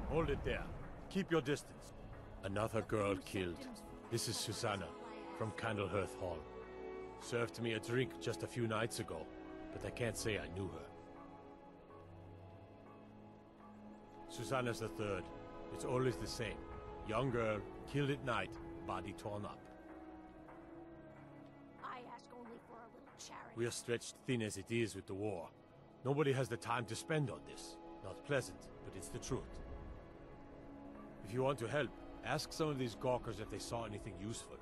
Hold it there. Keep your distance. Another girl killed. This is Susanna, from Candlehearth Hall. Served me a drink just a few nights ago, but I can't say I knew her. Susanna's the third. It's always the same. Young girl, killed at night, body torn up. I ask only for a little charity. We are stretched thin as it is with the war. Nobody has the time to spend on this. Not pleasant, but it's the truth. If you want to help, ask some of these gawkers if they saw anything useful.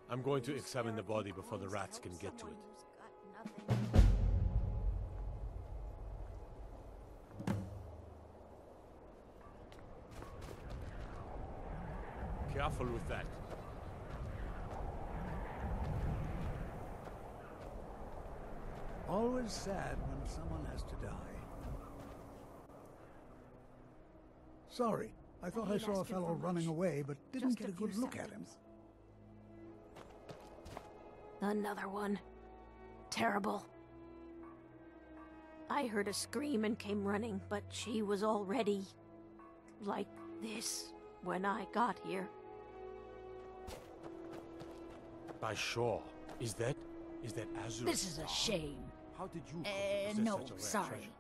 I'm going to examine the body before the rats can get to it. Careful with that. Always sad when someone has to die. Sorry, I thought I saw a fellow running away, but didn't get a good look at him. Another one. Terrible. I heard a scream and came running, but she was already like this when I got here. By Shaw. Is that Azure? This is a shame. How did you No, such a rare sorry. treasure?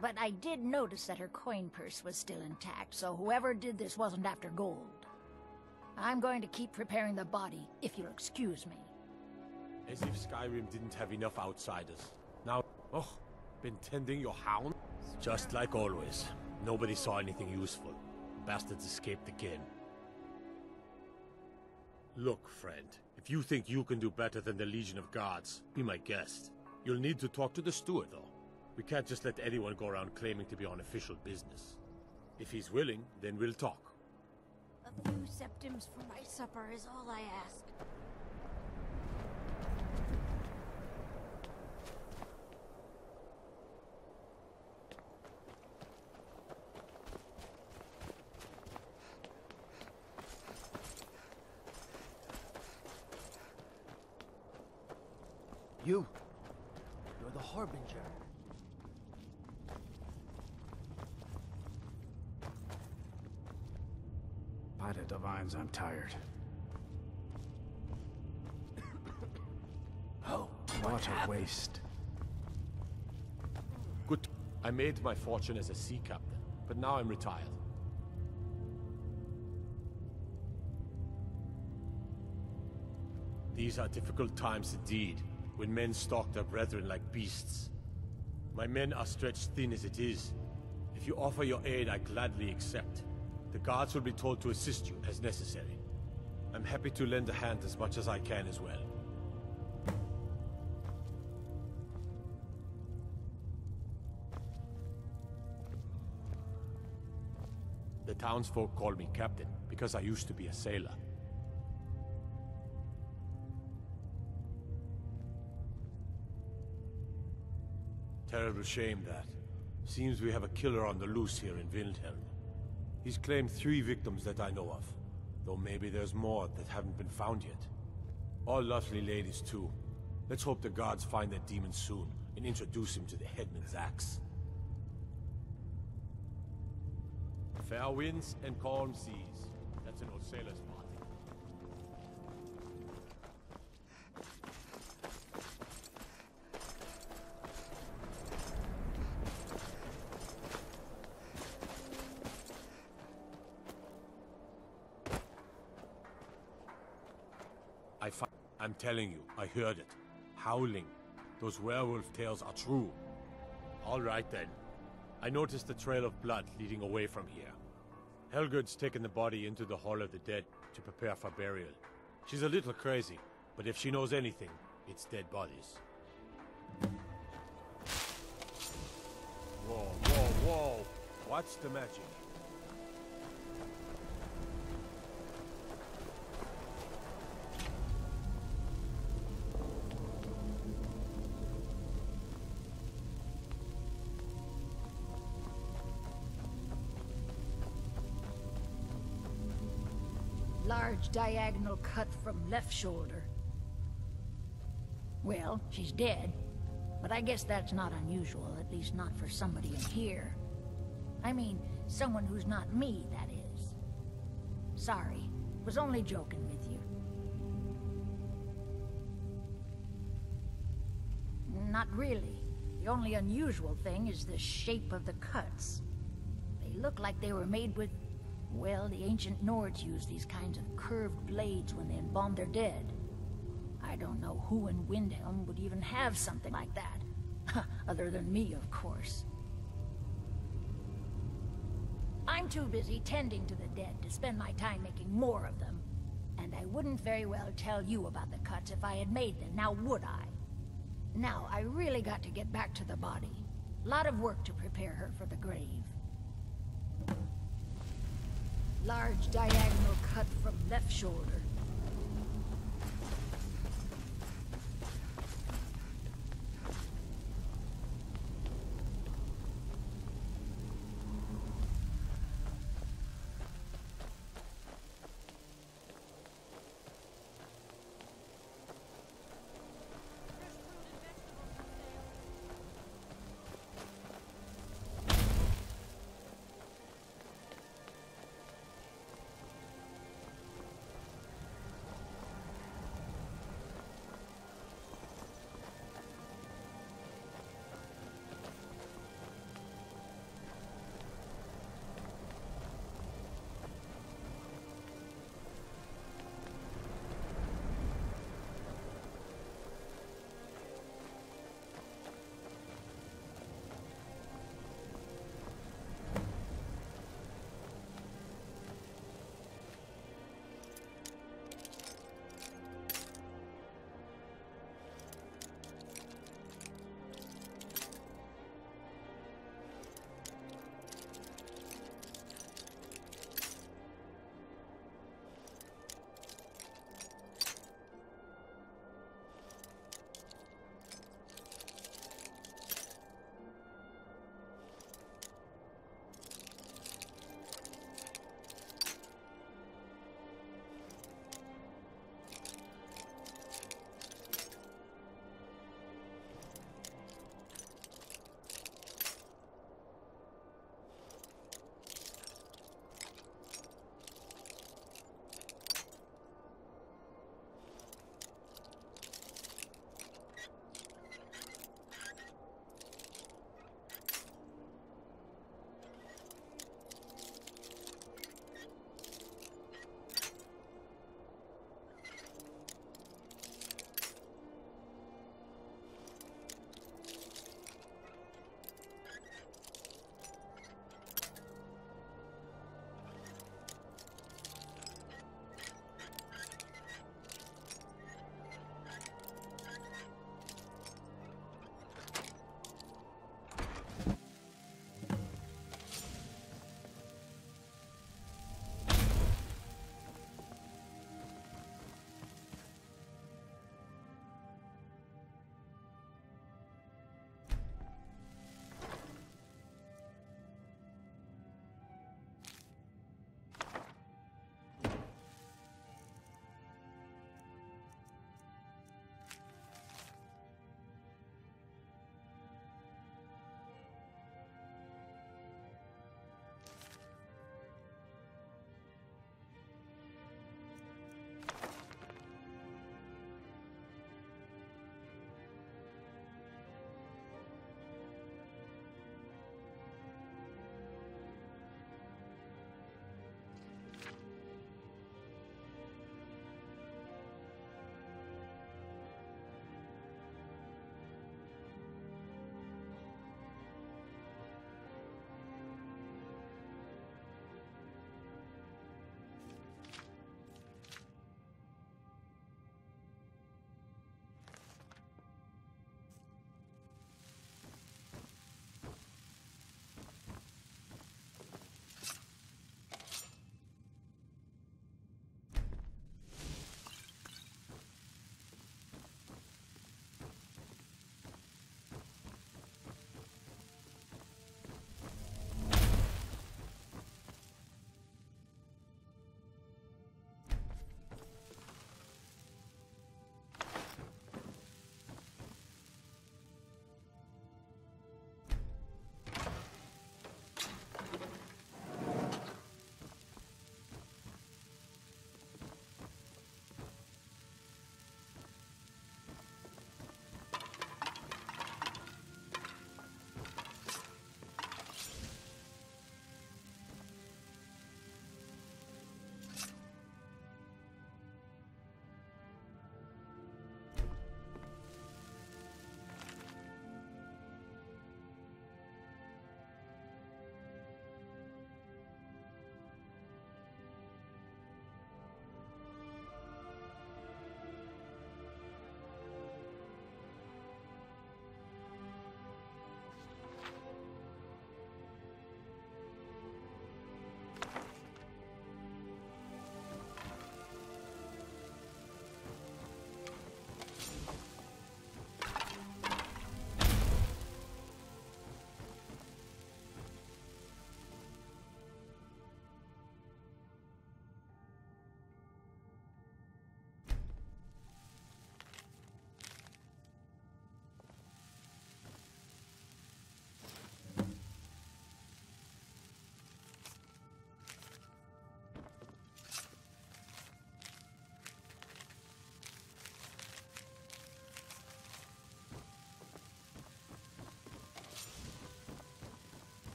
But I did notice that her coin purse was still intact, so whoever did this wasn't after gold. I'm going to keep preparing the body, if you'll excuse me. As if Skyrim didn't have enough outsiders. Now, been tending your hound? Just like always. Nobody saw anything useful. Bastards escaped again. Look, friend, if you think you can do better than the Legion of Guards, be my guest. You'll need to talk to the steward, though. We can't just let anyone go around claiming to be on official business. If he's willing, then we'll talk. A few septims for my supper is all I ask. You're the Harbinger. By the divines, I'm tired. Oh, What a waste. Good. I made my fortune as a sea captain, but now I'm retired. These are difficult times indeed, when men stalk their brethren like beasts. My men are stretched thin as it is. If you offer your aid, I gladly accept. The guards will be told to assist you as necessary. I'm happy to lend a hand as much as I can as well. The townsfolk call me captain because I used to be a sailor. Terrible shame that. Seems we have a killer on the loose here in Windhelm. He's claimed 3 victims that I know of, though maybe there's more that haven't been found yet. All lovely ladies too. Let's hope the guards find that demon soon and introduce him to the headman's axe. Fair winds and calm seas. That's an old sailor's motto. I'm telling you, I heard it. Howling. Those werewolf tales are true. All right then. I noticed a trail of blood leading away from here. Helgud's taken the body into the Hall of the Dead to prepare for burial. She's a little crazy, but if she knows anything, it's dead bodies. Whoa, whoa, whoa! What's the magic? Large diagonal cut from left shoulder. Well, she's dead, but I guess that's not unusual, at least not for somebody in here. I mean, someone who's not me, that is. Sorry, was only joking with you. Not really. The only unusual thing is the shape of the cuts. They look like they were made with... Well, the ancient Nords used these kinds of curved blades when they embalmed their dead. I don't know who in Windhelm would even have something like that. Other than me, of course. I'm too busy tending to the dead to spend my time making more of them. And I wouldn't very well tell you about the cuts if I had made them, now would I? Now, I really got to get back to the body. Lot of work to prepare her for the grave. Large diagonal cut from left shoulder.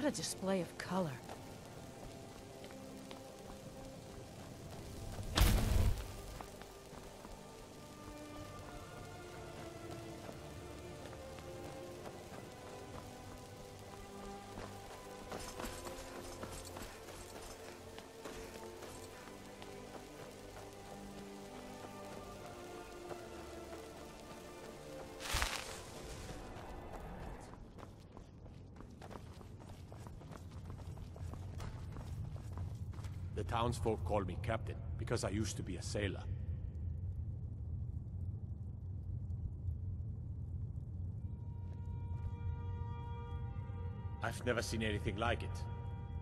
What a display of color. The townsfolk call me captain because I used to be a sailor. I've never seen anything like it.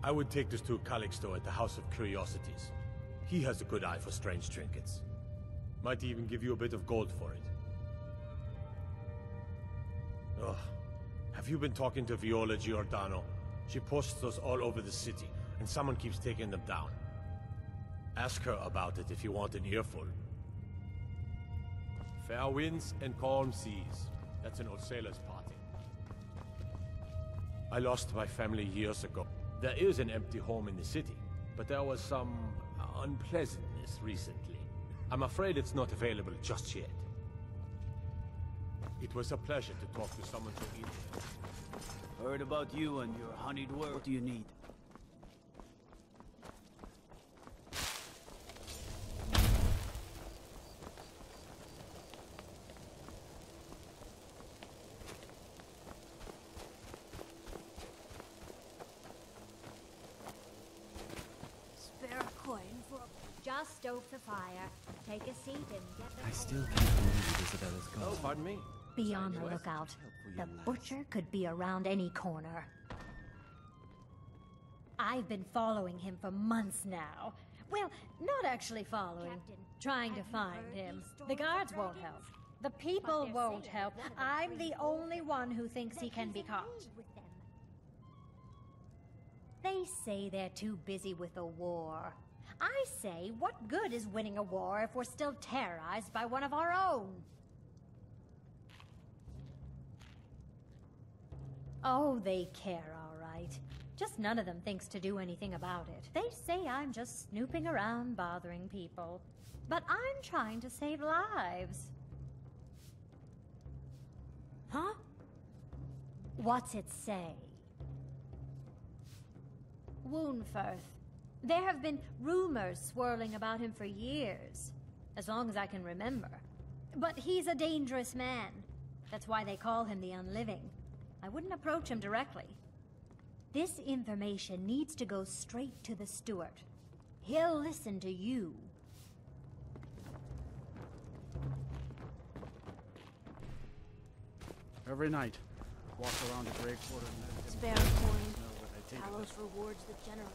I would take this to Calixto at the House of Curiosities. He has a good eye for strange trinkets. Might even give you a bit of gold for it. Ugh. Have you been talking to Viola Giordano? She posts those all over the city, and someone keeps taking them down. Ask her about it if you want an earful. Fair winds and calm seas. That's an old sailor's party. I lost my family years ago. There is an empty home in the city, but there was some unpleasantness recently. I'm afraid it's not available just yet. It was a pleasure to talk to someone so interesting. Heard about you and your honeyed word. What do you need? Just stoke the fire, take a seat and get the... I still can't believe Isabella's gone. Oh, pardon me. Be on the lookout. The butcher could be around any corner. I've been following him for months now. Well, not actually following. Trying to find him. The guards won't help. The people won't help. I'm the only one who thinks he can be caught. They say they're too busy with the war. I say, what good is winning a war if we're still terrorized by one of our own? Oh, they care, all right. Just none of them thinks to do anything about it. They say I'm just snooping around bothering people. But I'm trying to save lives. Huh? What's it say? Woundfirth. There have been rumors swirling about him for years, as long as I can remember. But he's a dangerous man. That's why they call him the Unliving. I wouldn't approach him directly. This information needs to go straight to the steward. He'll listen to you. Every night, walk around the Grey Quarter and Spare coin. Talos rewards the generous.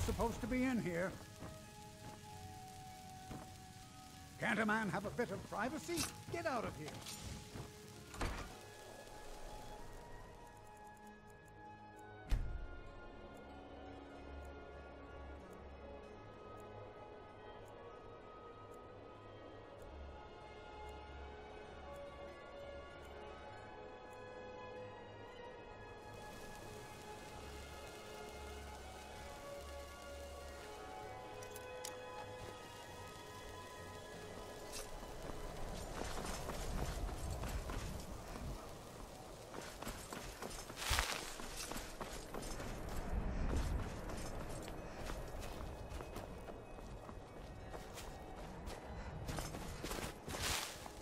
Supposed to be in here. Can't a man have a bit of privacy? Get out of here.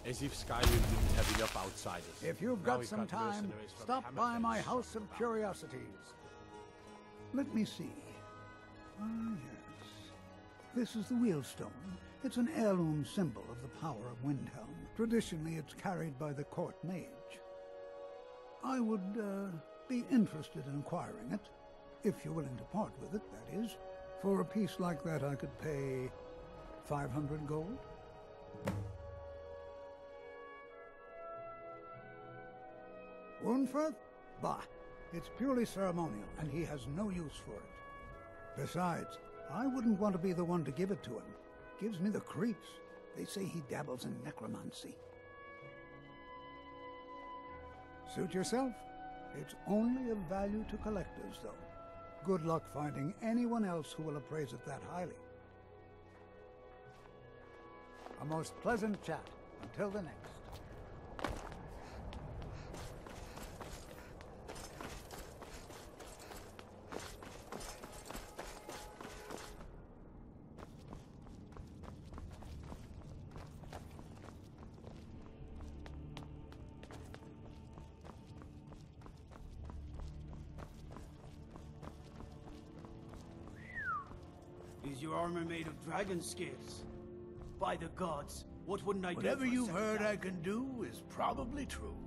As if Skyrim didn't have enough outsiders. If you've got some time, stop by my House of Curiosities. Let me see. Ah, yes. This is the Wheelstone. It's an heirloom symbol of the power of Windhelm. Traditionally, it's carried by the court mage. I would be interested in acquiring it, if you're willing to part with it, that is. For a piece like that, I could pay 500 gold. Wunferth? Bah, it's purely ceremonial, and he has no use for it. Besides, I wouldn't want to be the one to give it to him. Gives me the creeps. They say he dabbles in necromancy. Suit yourself. It's only of value to collectors, though. Good luck finding anyone else who will appraise it that highly. A most pleasant chat. Until the next. Is your armor made of dragon scales? By the gods, what wouldn't I do? Whatever for a you've second heard time? I can do is probably true.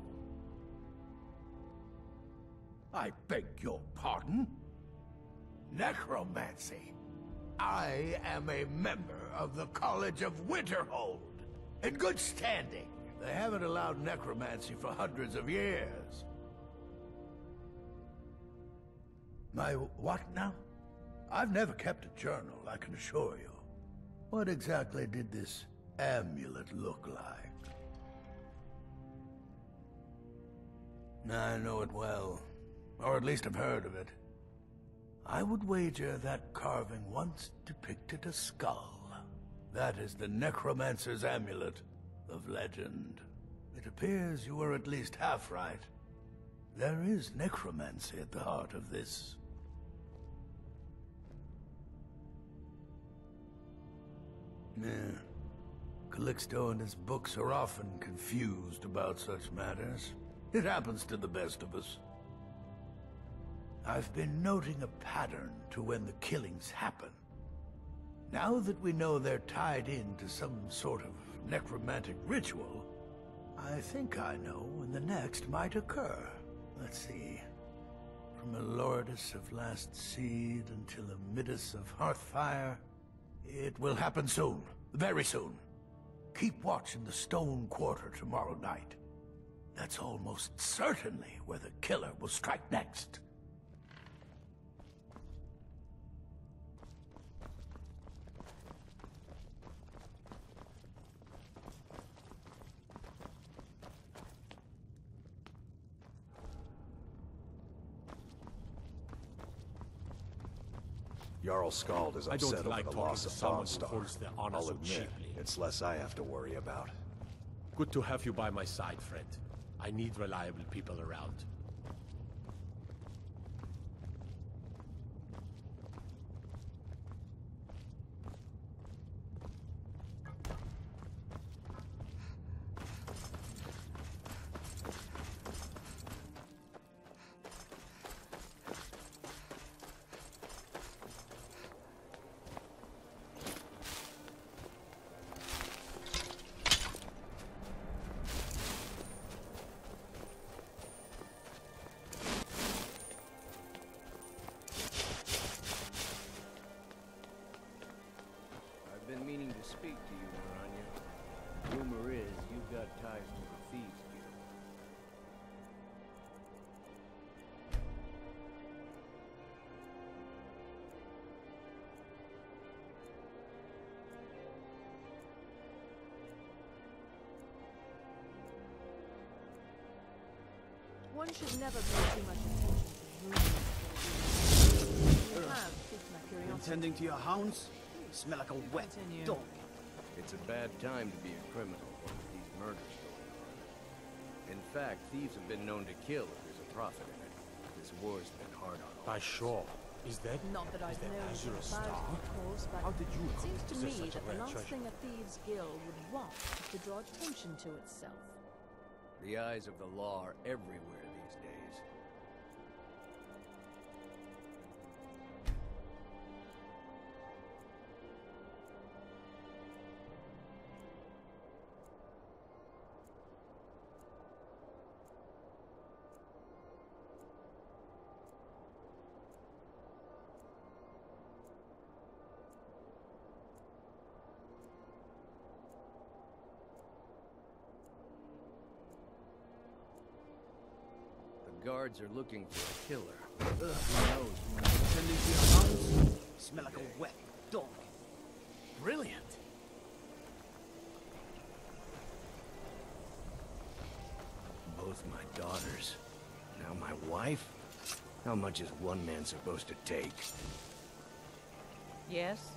I beg your pardon? Necromancy. I am a member of the College of Winterhold. In good standing. They haven't allowed necromancy for hundreds of years. My what now? I've never kept a journal, I can assure you. What exactly did this amulet look like? I know it well, or at least I've heard of it. I would wager that carving once depicted a skull. That is the necromancer's amulet of legend. It appears you were at least half right. There is necromancy at the heart of this. Yeah. Calixto and his books are often confused about such matters. It happens to the best of us. I've been noting a pattern to when the killings happen. Now that we know they're tied into some sort of necromantic ritual, I think I know when the next might occur. Let's see. From a Lordus of Last Seed until a Midas of Hearthfire. It will happen soon. Very soon. Keep watch in the Stone Quarter tomorrow night. That's almost certainly where the killer will strike next. Jarl Skald is I upset don't over like the talking loss to of someone who Dawnstar. holds their honor I'll so admit, cheaply. it's less I have to worry about. Good to have you by my side, friend. I need reliable people around. I've been meaning to speak to you, Naranya. Rumor is you've got ties to the Thieves Guild. One should never pay too much attention to rumors. You have piqued my curiosity. Tending to your hounds? Smell like a wet dog. It's a bad time to be a criminal with these murders going on. In fact, thieves have been known to kill if there's a profit in it. This war's been hard on all. By sure. Is that Not that I've known Azure a anything about star? it, of course, but How did you it come seems to to me such a that the rare last treasure? thing a thieves' guild would want is to draw attention to itself. The eyes of the law are everywhere these days. guards are looking for a killer. Who knows? Send into your house? Smell like a wet dog. Brilliant! Both my daughters. Now my wife? How much is one man supposed to take? Yes?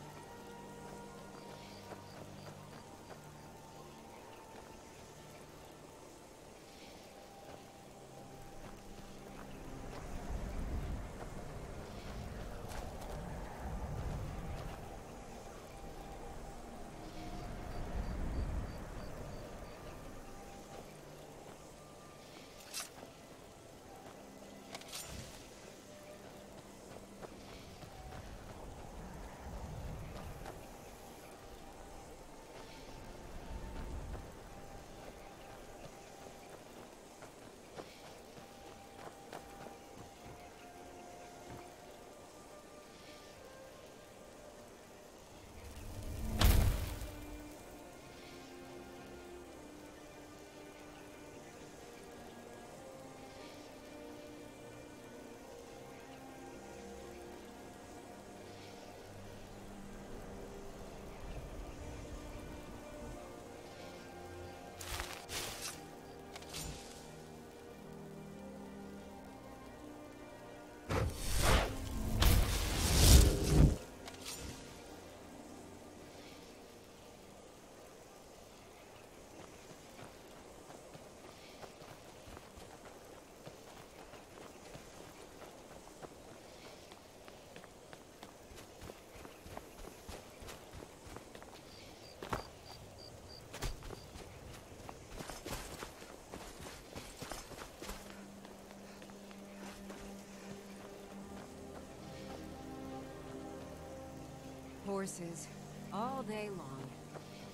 Horses, all day long.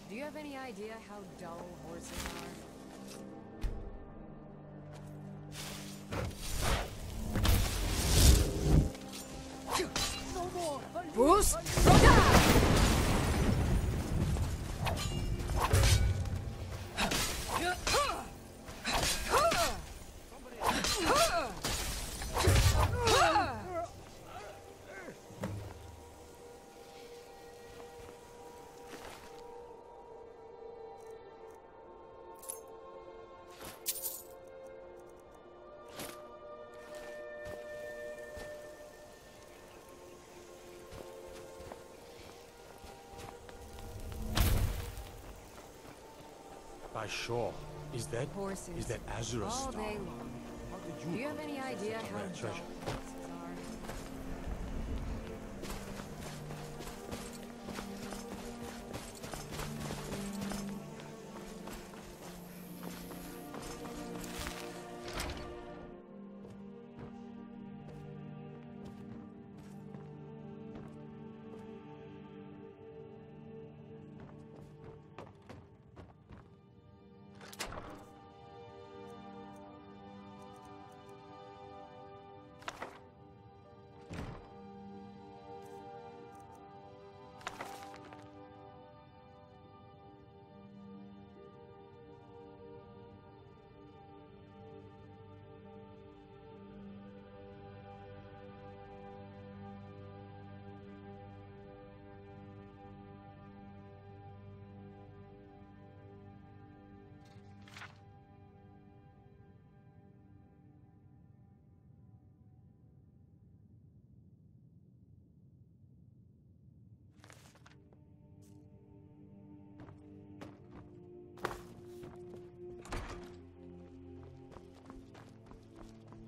Do you have any idea how dull horses are? No more! Boost! By shore. Is that Horses, Azura's all star? day long. How did Do you have any idea how rare dull treasure? horses are?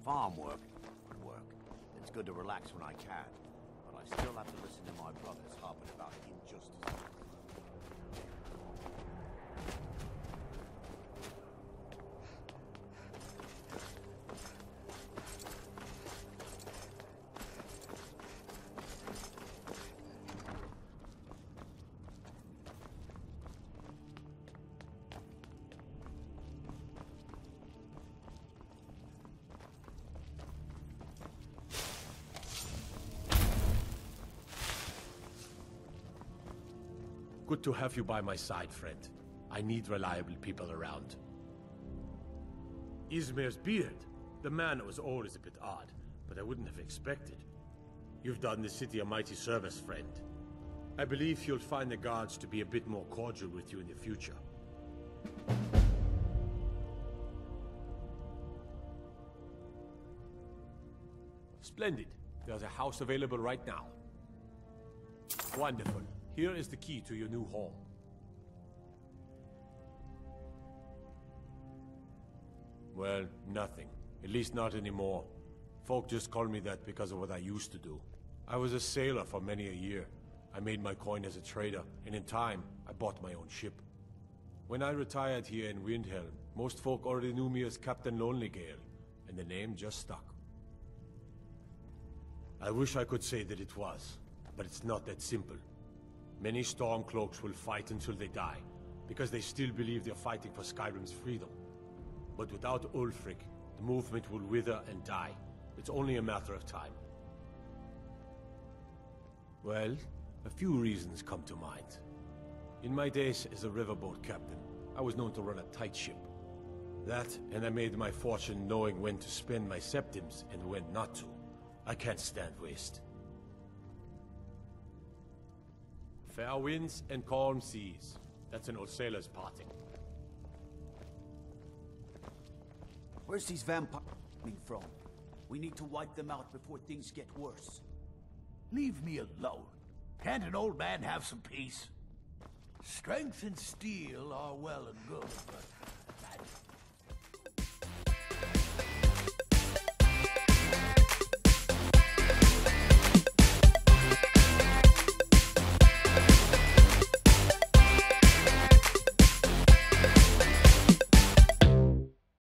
Farm work. It's good to relax when I can, but I still have to listen to my brothers harping about injustice. Good to have you by my side, friend. I need reliable people around. Izmir's beard. The man that was old is a bit odd, but I wouldn't have expected. You've done the city a mighty service, friend. I believe you'll find the guards to be a bit more cordial with you in the future. Splendid. There's a house available right now. Wonderful. Here is the key to your new home. Well, nothing. At least not anymore. Folk just call me that because of what I used to do. I was a sailor for many a year. I made my coin as a trader, and in time, I bought my own ship. When I retired here in Windhelm, most folk already knew me as Captain Lonelygale, and the name just stuck. I wish I could say that it was, but it's not that simple. Many Stormcloaks will fight until they die, because they still believe they're fighting for Skyrim's freedom. But without Ulfric, the movement will wither and die. It's only a matter of time. Well, a few reasons come to mind. In my days as a riverboat captain, I was known to run a tight ship. That, and I made my fortune knowing when to spend my septims and when not to. I can't stand waste. Fair winds and calm seas. That's an old sailor's parting. Where's these vampires coming from? We need to wipe them out before things get worse. Leave me alone. Can't an old man have some peace? Strength and steel are well and good, but